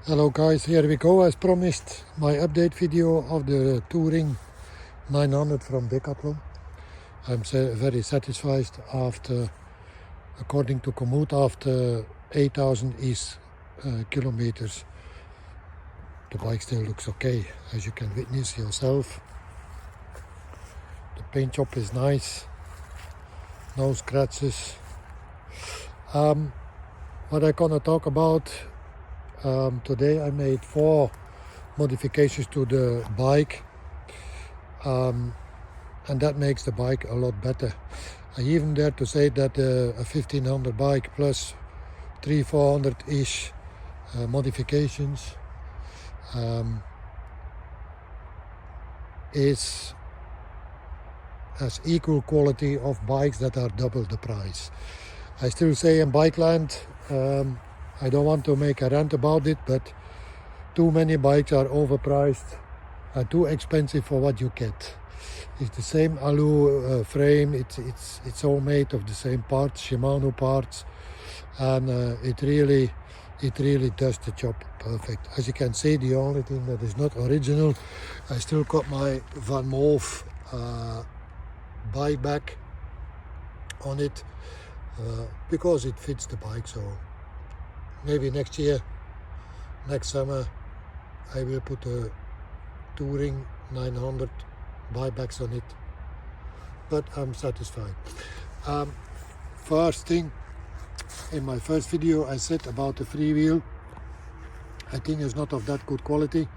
Hello guys, here we go. As promised, my update video of the Touring 900 from Decathlon. I'm very satisfied after, according to Komoot, after 8,000 kilometers. The bike still looks okay, as you can witness yourself. The paint job is nice, no scratches. What I'm gonna talk about today, I made 4 modifications to the bike, and that makes the bike a lot better. I even dare to say that a 1500 bike plus 300-400-ish modifications has equal quality of bikes that are double the price. I still say in bike land, I don't want to make a rant about it, but too many bikes are overpriced, are too expensive for what you get. It's the same alu frame, it's all made of the same parts, Shimano parts, and it really does the job perfect. As you can see, the only thing that is not original, I still got my Van Moof bike back on it because it fits the bike. So maybe next year, next summer, I will put a Touring 900 buybacks on it, but I'm satisfied. First thing, in my first video I said about the freewheel, I think it's not of that good quality.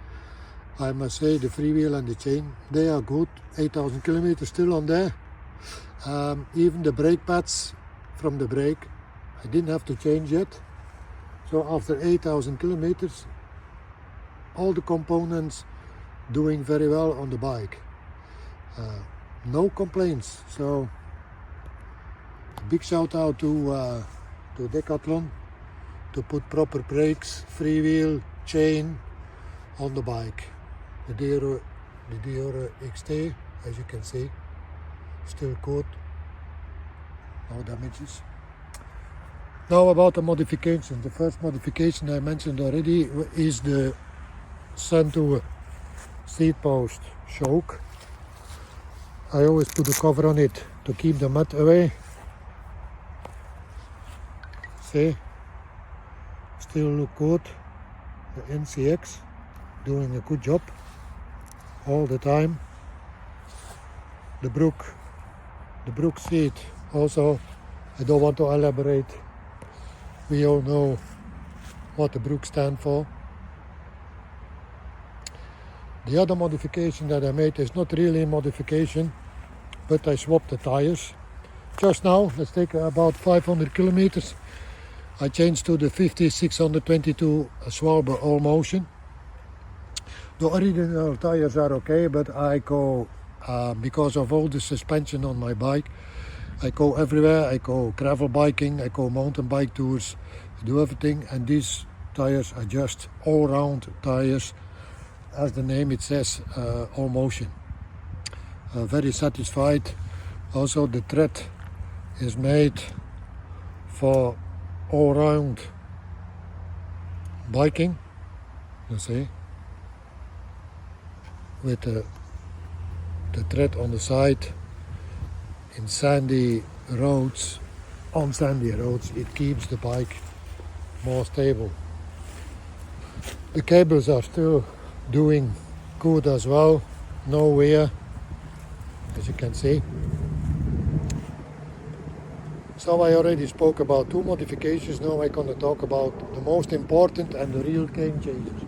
I must say the freewheel and the chain, they are good. 8,000 kilometers still on there. Even the brake pads from the brake, I didn't have to change yet. So after 8,000 kilometers, all the components doing very well on the bike. No complaints. So a big shout out to Decathlon to put proper brakes, freewheel, chain on the bike. The Dior XT, as you can see, still good, no damages. Now about the modification. The first modification I mentioned already is the Suntour seat post choke. I always put a cover on it to keep the mud away. See, still look good. The NCX doing a good job all the time. The Brook seat also, I don't want to elaborate. We all know what the Brook stand for. The other modification that I made is not really a modification, but I swapped the tires. Just now, let's take about 500 kilometers. I changed to the 5622 Svalbard All Motion. The original tires are okay, but I go, because of all the suspension on my bike, I go everywhere. I go gravel biking, I go mountain bike tours, I do everything, and these tires are just all-round tires. As the name it says, all motion. Very satisfied. Also the tread is made for all-round biking, you see, with the tread on the side. In sandy roads, on sandy roads, it keeps the bike more stable. The cables are still doing good as well, no wear, as you can see. So I already spoke about 2 modifications. Now I'm going to talk about the most important and the real game changers.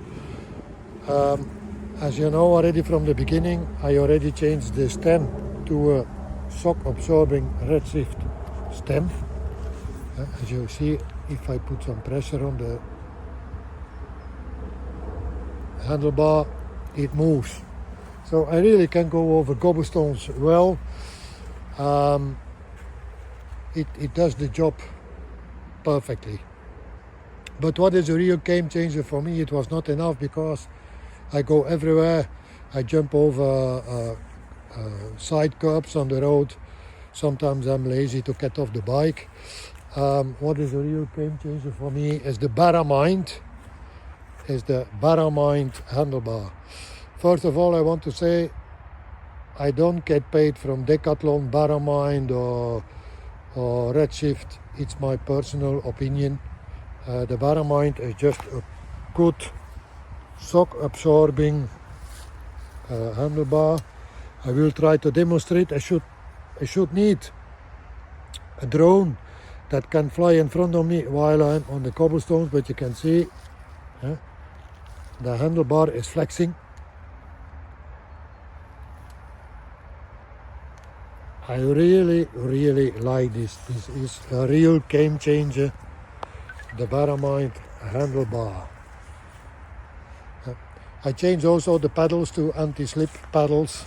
As you know already from the beginning, I already changed the stem to a shock absorbing redshift stem. As you see, if I put some pressure on the handlebar, it moves. So I really can go over cobblestones well. It does the job perfectly. But what is a real game changer for me, it was not enough, because I go everywhere. I jump over side curbs on the road. Sometimes I'm lazy to get off the bike. What is a real game changer for me is the Barra Mind is the Baramind handlebar. First of all, I want to say I don't get paid from Decathlon, Baramind or Redshift. It's my personal opinion. The Baramind is just a good shock absorbing handlebar. I will try to demonstrate. I should need a drone that can fly in front of me while I'm on the cobblestones, but you can see the handlebar is flexing. I really like this. This is a real game changer, the Baramind handlebar. I changed also the pedals to anti-slip pedals.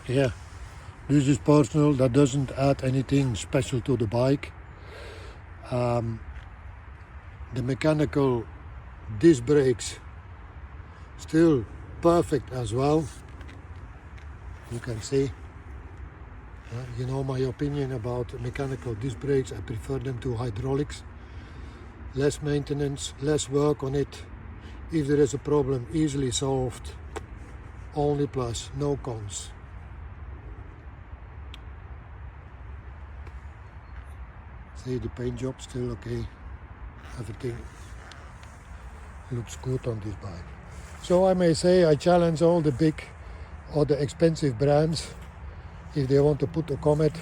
Yeah, this is personal, that doesn't add anything special to the bike. The mechanical disc brakes still perfect as well. You can see, you know my opinion about mechanical disc brakes. I prefer them to hydraulics. Less maintenance, less work on it. If there is a problem, easily solved. Only plus, no cons. See, the paint job still okay. Everything looks good on this bike. So I may say I challenge all the big or the expensive brands, if they want to put a comment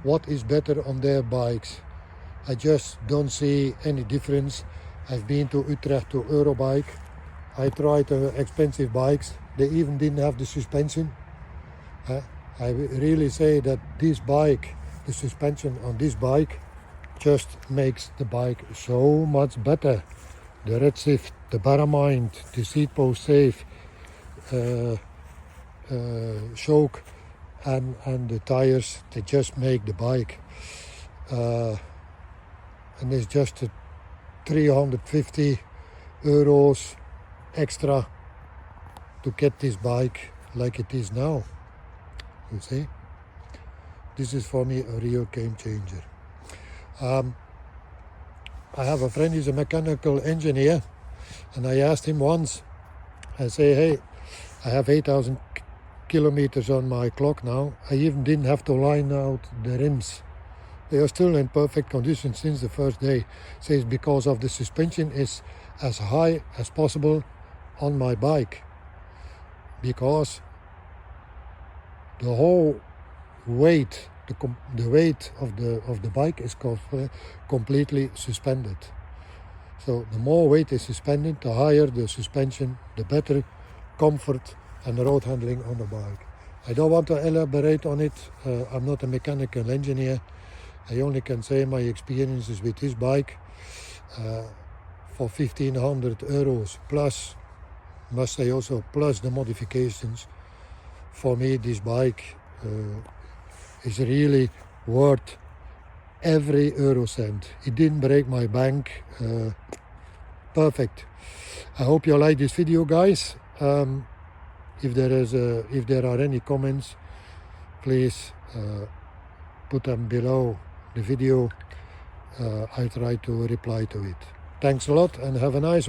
what is better on their bikes. I just don't see any difference. I've been to Utrecht to Eurobike. I tried expensive bikes. They even didn't have the suspension. I really say that this bike, the suspension on this bike, just makes the bike so much better. The Redshift, the Baramind, the seat post safe, choke and the tires, they just make the bike. And it's just a 350 euros extra to get this bike like it is now. You see, this is for me a real game changer. I have a friend, he's a mechanical engineer, and I asked him once, I say, hey, I have 8,000 kilometers on my clock now. I even didn't have to line out the rims. They are still in perfect condition since the first day. Says because of the suspension is as high as possible on my bike, because the whole weight, the weight of the bike is completely suspended. So the more weight is suspended, the higher the suspension, the better comfort and road handling on the bike. I don't want to elaborate on it. I'm not a mechanical engineer. I only can say my experiences with this bike. For 1,500 euros plus, must say also plus the modifications, for me this bike is really worth every euro cent. It didn't break my bank. Perfect. I hope you like this video, guys. If there are any comments, please put them below the video. I try to reply to it. Thanks a lot and have a nice